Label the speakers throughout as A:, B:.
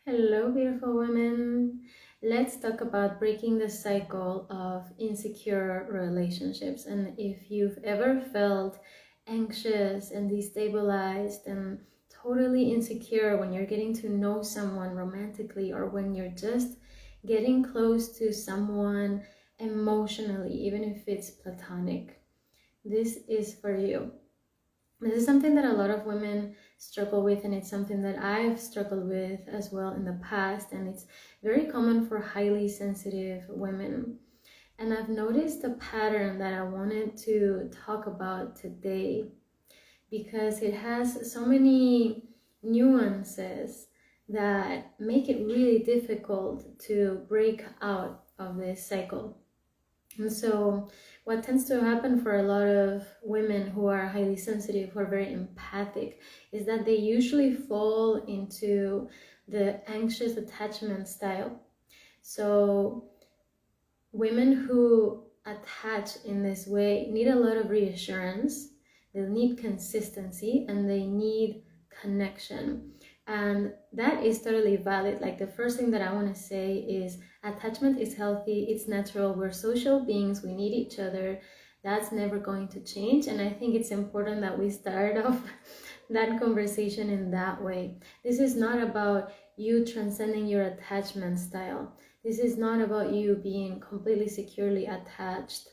A: Hello, beautiful women. Let's talk about breaking the cycle of insecure relationships. And if you've ever felt anxious and destabilized and totally insecure when you're getting to know someone romantically or when you're just getting close to someone emotionally, even if it's platonic, this is for you. This is something that a lot of women struggle with, and it's something that I've struggled with as well in the past, and it's very common for highly sensitive women. And I've noticed a pattern that I wanted to talk about today because it has so many nuances that make it really difficult to break out of this cycle. And so, what tends to happen for a lot of women who are highly sensitive, who are very empathic, is that they usually fall into the anxious attachment style. So, women who attach in this way need a lot of reassurance, they need consistency, and they need connection. And that is totally valid. Like, the first thing that I want to say is attachment is healthy, it's natural, we're social beings, we need each other. That's never going to change. And I think it's important that we start off that conversation in that way. This is not about you transcending your attachment style. This is not about you being completely securely attached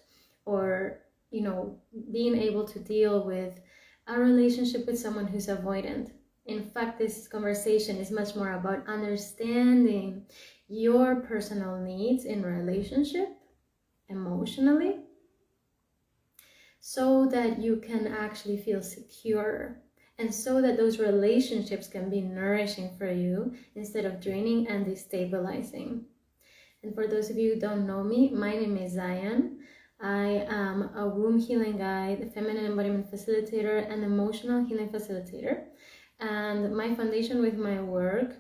A: or, being able to deal with a relationship with someone who's avoidant. In fact, this conversation is much more about understanding your personal needs in relationship emotionally so that you can actually feel secure and so that those relationships can be nourishing for you instead of draining and destabilizing. And for those of you who don't know me, my name is Zion. I am a womb healing guide, a feminine embodiment facilitator, and emotional healing facilitator. And my foundation with my work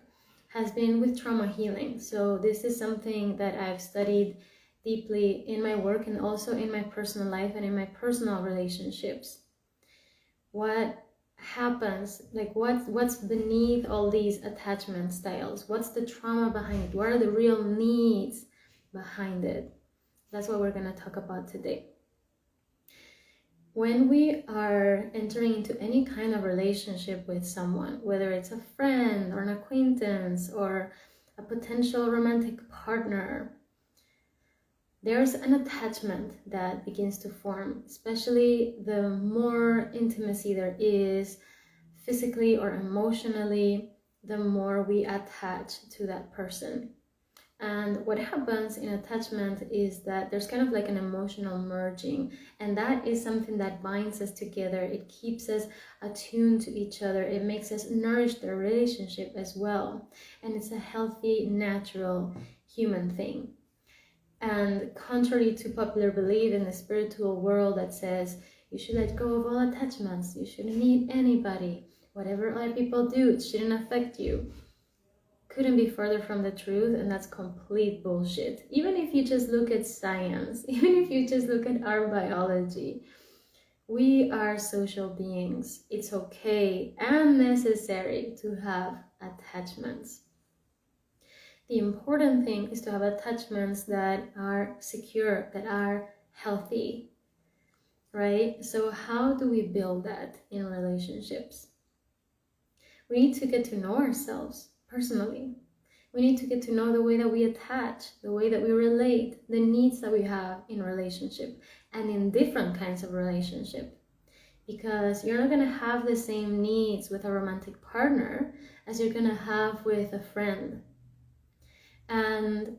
A: has been with trauma healing. So this is something that I've studied deeply in my work and also in my personal life and in my personal relationships. What happens, like what's beneath all these attachment styles? What's the trauma behind it? What are the real needs behind it? That's what we're going to talk about today. When we are entering into any kind of relationship with someone, whether it's a friend or an acquaintance or a potential romantic partner, there's an attachment that begins to form, especially the more intimacy there is physically or emotionally, the more we attach to that person. And what happens in attachment is that there's kind of like an emotional merging, and that is something that binds us together. It keeps us attuned to each other. It makes us nourish the relationship as well. And it's a healthy, natural human thing. And contrary to popular belief in the spiritual world that says you should let go of all attachments, you shouldn't need anybody, whatever other people do, it shouldn't affect you, couldn't be further from the truth. And that's complete bullshit. Even if you just look at science, even if you just look at our biology, we are social beings. It's okay and necessary to have attachments. The important thing is to have attachments that are secure, that are healthy, right? So how do we build that in relationships? We need to get to know ourselves personally. We need to get to know the way that we attach, the way that we relate, the needs that we have in relationship and in different kinds of relationship. Because you're not going to have the same needs with a romantic partner as you're going to have with a friend. And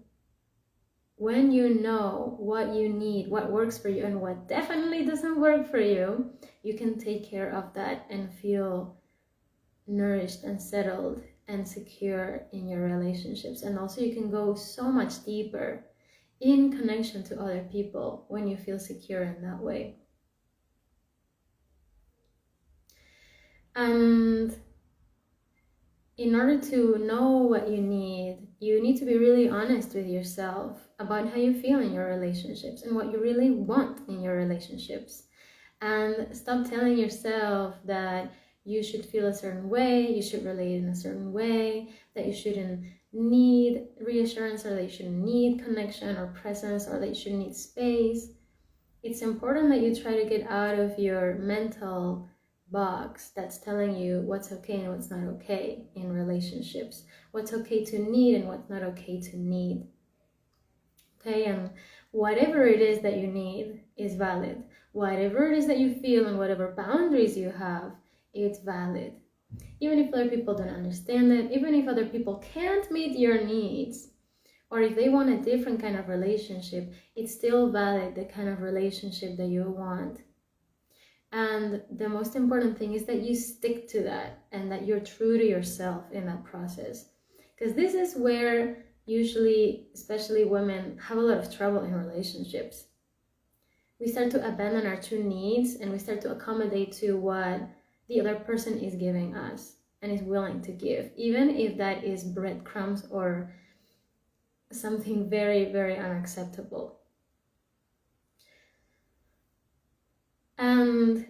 A: when you know what you need, what works for you, and what definitely doesn't work for you, you can take care of that and feel nourished and settled and secure in your relationships. And also you can go so much deeper in connection to other people when you feel secure in that way. And in order to know what you need to be really honest with yourself about how you feel in your relationships and what you really want in your relationships. And stop telling yourself that you should feel a certain way, you should relate in a certain way, that you shouldn't need reassurance, or that you shouldn't need connection or presence, or that you shouldn't need space. It's important that you try to get out of your mental box that's telling you what's okay and what's not okay in relationships, what's okay to need and what's not okay to need. Okay, and whatever it is that you need is valid. Whatever it is that you feel and whatever boundaries you have, it's valid. Even if other people don't understand it, even if other people can't meet your needs, or if they want a different kind of relationship, it's still valid, the kind of relationship that you want. And the most important thing is that you stick to that and that you're true to yourself in that process. Because this is where usually, especially women, have a lot of trouble in relationships. We start to abandon our true needs and we start to accommodate to what the other person is giving us and is willing to give, even if that is breadcrumbs or something very, very unacceptable. And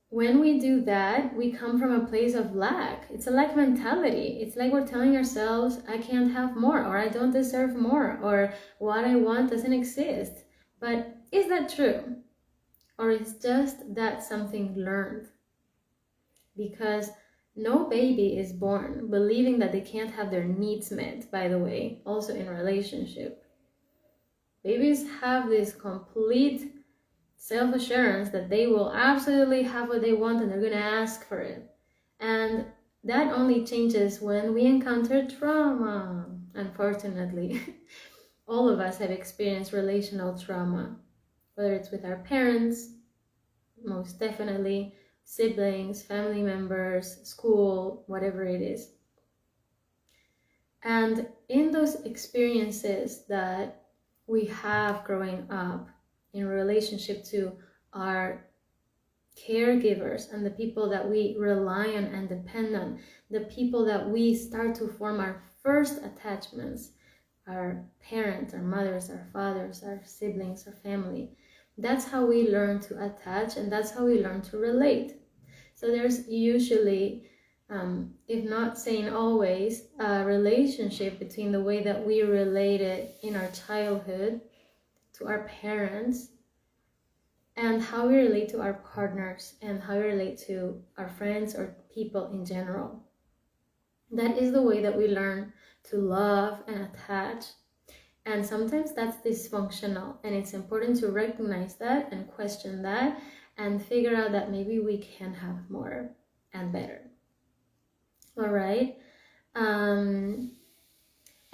A: when we do that, we come from a place of lack. It's a lack mentality. It's like we're telling ourselves, I can't have more, or I don't deserve more, or what I want doesn't exist. But is that true? Or is just that something learned? Because no baby is born believing that they can't have their needs met, by the way, also in relationship. Babies have this complete self-assurance that they will absolutely have what they want and they're going to ask for it. And that only changes when we encounter trauma. Unfortunately, all of us have experienced relational trauma, whether it's with our parents, most definitely, siblings, family members, school, whatever it is. And in those experiences that we have growing up in relationship to our caregivers and the people that we rely on and depend on, the people that we start to form our first attachments, our parents, our mothers, our fathers, our siblings, our family. That's how we learn to attach, and that's how we learn to relate. So there's usually, if not saying always, a relationship between the way that we related in our childhood to our parents and how we relate to our partners and how we relate to our friends or people in general. That is the way that we learn to love and attach. And sometimes that's dysfunctional, and it's important to recognize that and question that and figure out that maybe we can have more and better. All right.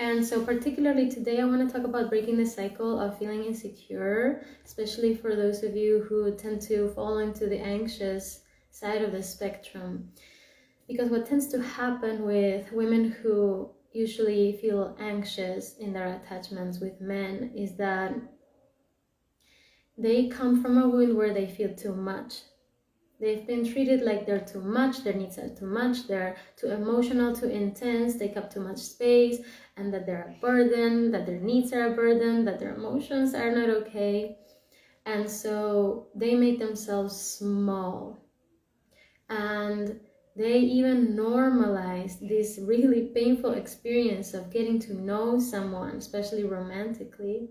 A: And so particularly today, I want to talk about breaking the cycle of feeling insecure, especially for those of you who tend to fall into the anxious side of the spectrum. Because what tends to happen with women who usually feel anxious in their attachments with men is that they come from a wound where they feel too much. They've been treated like they're too much, their needs are too much, they're too emotional, too intense, take up too much space, and that they're a burden, that their needs are a burden, that their emotions are not okay. And so they make themselves small. And they even normalize this really painful experience of getting to know someone, especially romantically,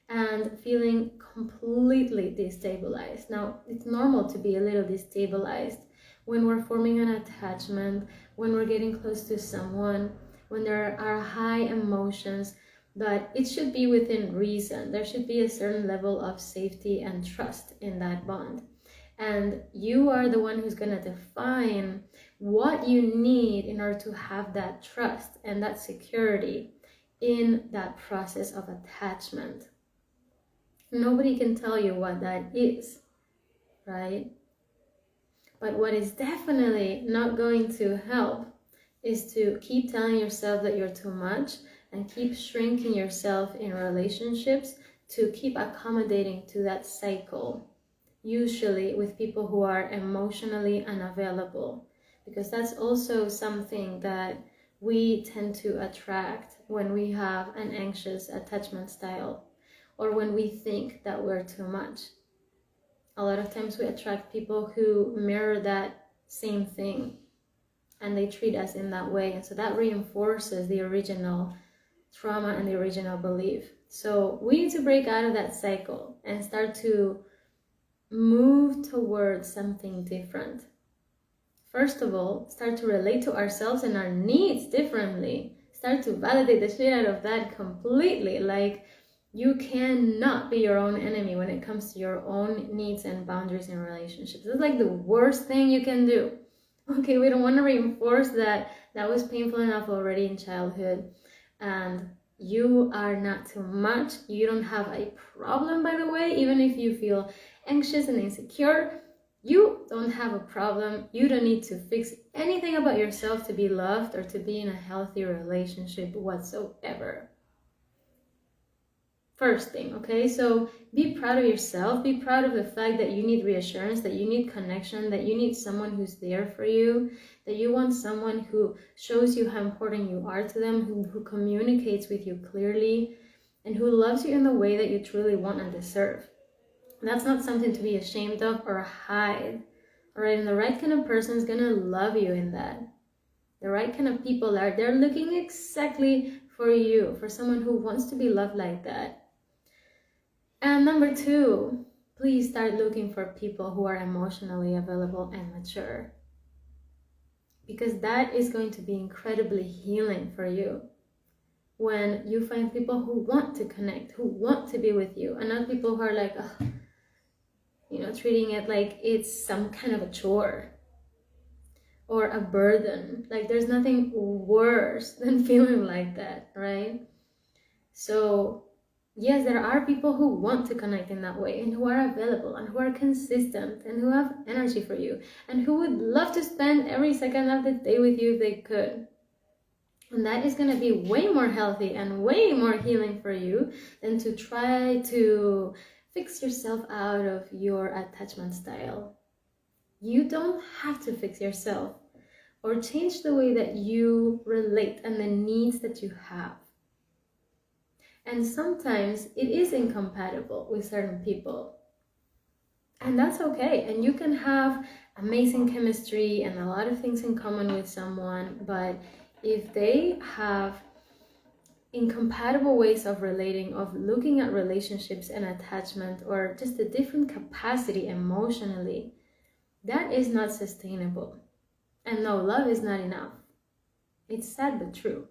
A: and feeling completely destabilized. Now, it's normal to be a little destabilized when we're forming an attachment, when we're getting close to someone, when there are high emotions, but it should be within reason. There should be a certain level of safety and trust in that bond. And you are the one who's going to define what you need in order to have that trust and that security in that process of attachment. Nobody can tell you what that is, right? But what is definitely not going to help is to keep telling yourself that you're too much and keep shrinking yourself in relationships to keep accommodating to that cycle, usually with people who are emotionally unavailable, because that's also something that we tend to attract when we have an anxious attachment style or when we think that we're too much. A lot of times we attract people who mirror that same thing, and they treat us in that way. And so that reinforces the original trauma and the original belief. So we need to break out of that cycle and start to move towards something different. First of all, start to relate to ourselves and our needs differently. Start to validate the shit out of that completely. Like, you cannot be your own enemy when it comes to your own needs and boundaries in relationships. It's like the worst thing you can do. Okay, we don't want to reinforce that. That was painful enough already in childhood. And you are not too much. You don't have a problem, by the way. Even if you feel anxious and insecure, you don't have a problem. You don't need to fix anything about yourself to be loved or to be in a healthy relationship whatsoever. First thing, okay? So be proud of yourself. Be proud of the fact that you need reassurance, that you need connection, that you need someone who's there for you, that you want someone who shows you how important you are to them, who communicates with you clearly, and who loves you in the way that you truly want and deserve. That's not something to be ashamed of or hide. All right, and the right kind of person is going to love you in that. The right kind of people are there looking exactly for you, for someone who wants to be loved like that. And number 2, please start looking for people who are emotionally available and mature. Because that is going to be incredibly healing for you. When you find people who want to connect, who want to be with you, and not people who are like, treating it like it's some kind of a chore or a burden. Like, there's nothing worse than feeling like that, right? So yes, there are people who want to connect in that way and who are available and who are consistent and who have energy for you and who would love to spend every second of the day with you if they could. And that is going to be way more healthy and way more healing for you than to try to fix yourself out of your attachment style. You don't have to fix yourself or change the way that you relate and the needs that you have. And sometimes it is incompatible with certain people. And that's okay. And you can have amazing chemistry and a lot of things in common with someone, but if they have incompatible ways of relating, of looking at relationships and attachment, or just a different capacity emotionally, that is not sustainable. And no, love is not enough. It's sad but true.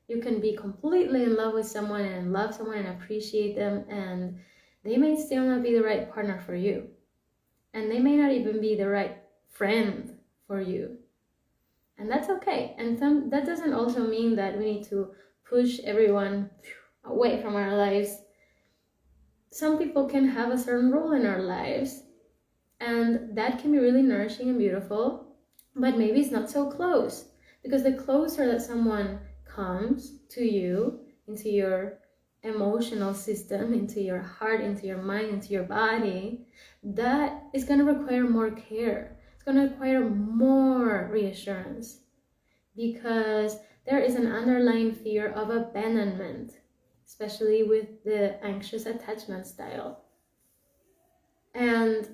A: You can be completely in love with someone and love someone and appreciate them, and they may still not be the right partner for you. And they may not even be the right friend for you. And that's okay. And that doesn't also mean that we need to push everyone away from our lives. Some people can have a certain role in our lives, and that can be really nourishing and beautiful, but maybe it's not so close. Because the closer that someone comes to you, into your emotional system, into your heart, into your mind, into your body, that is going to require more care. It's going to require more reassurance, because there is an underlying fear of abandonment, especially with the anxious attachment style. And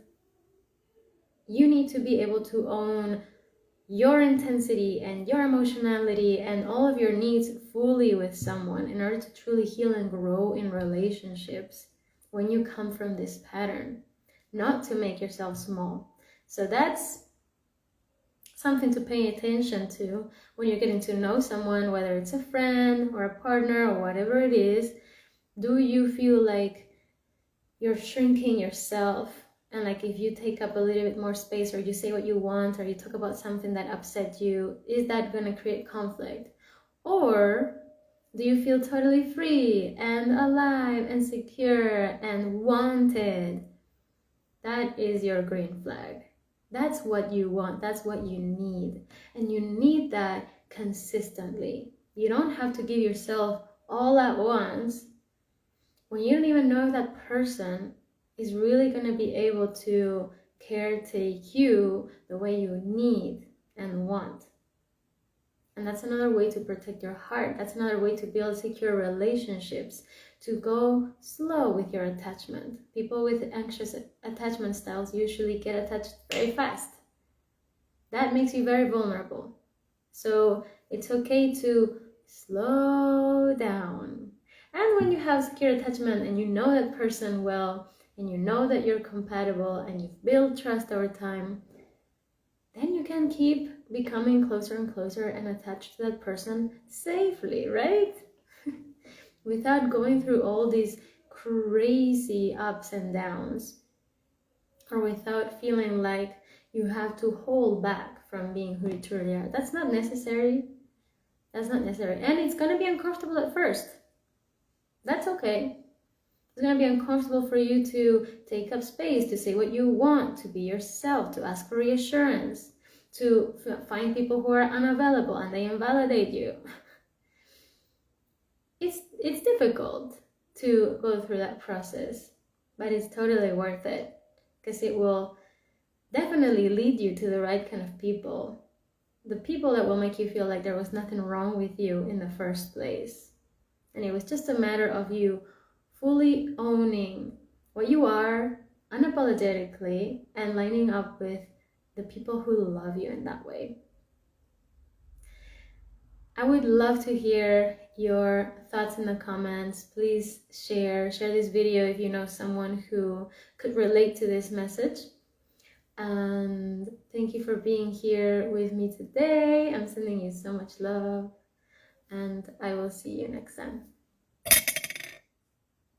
A: you need to be able to own your intensity and your emotionality and all of your needs fully with someone in order to truly heal and grow in relationships when you come from this pattern, not to make yourself small. So that's something to pay attention to when you're getting to know someone, whether it's a friend or a partner or whatever it is. Do you feel like you're shrinking yourself? And like, if you take up a little bit more space, or you say what you want, or you talk about something that upset you, is that going to create conflict? Or do you feel totally free and alive and secure and wanted? That is your green flag. That's what you want. That's what you need. And you need that consistently. You don't have to give yourself all at once when you don't even know if that person is really going to be able to caretake you the way you need and want. And that's another way to protect your heart. That's another way to build secure relationships, to go slow with your attachment. People with anxious attachment styles usually get attached very fast. that makes you very vulnerable. So it's okay to slow down. And when you have secure attachment and you know that person well, and you know that you're compatible and you've built trust over time, then you can keep becoming closer and closer and attached to that person safely, right? Without going through all these crazy ups and downs, or without feeling like you have to hold back from being who you truly are. That's not necessary. That's not necessary. And it's going to be uncomfortable at first. That's okay. It's going to be uncomfortable for you to take up space, to say what you want, to be yourself, to ask for reassurance, to find people who are unavailable and they invalidate you. It's difficult to go through that process, but it's totally worth it, because it will definitely lead you to the right kind of people. The people that will make you feel like there was nothing wrong with you in the first place. And it was just a matter of you fully owning what you are unapologetically and lining up with the people who love you in that way. I would love to hear your thoughts in the comments. Please share this video if you know someone who could relate to this message. And thank you for being here with me today. I'm sending you so much love, and I will see you next time.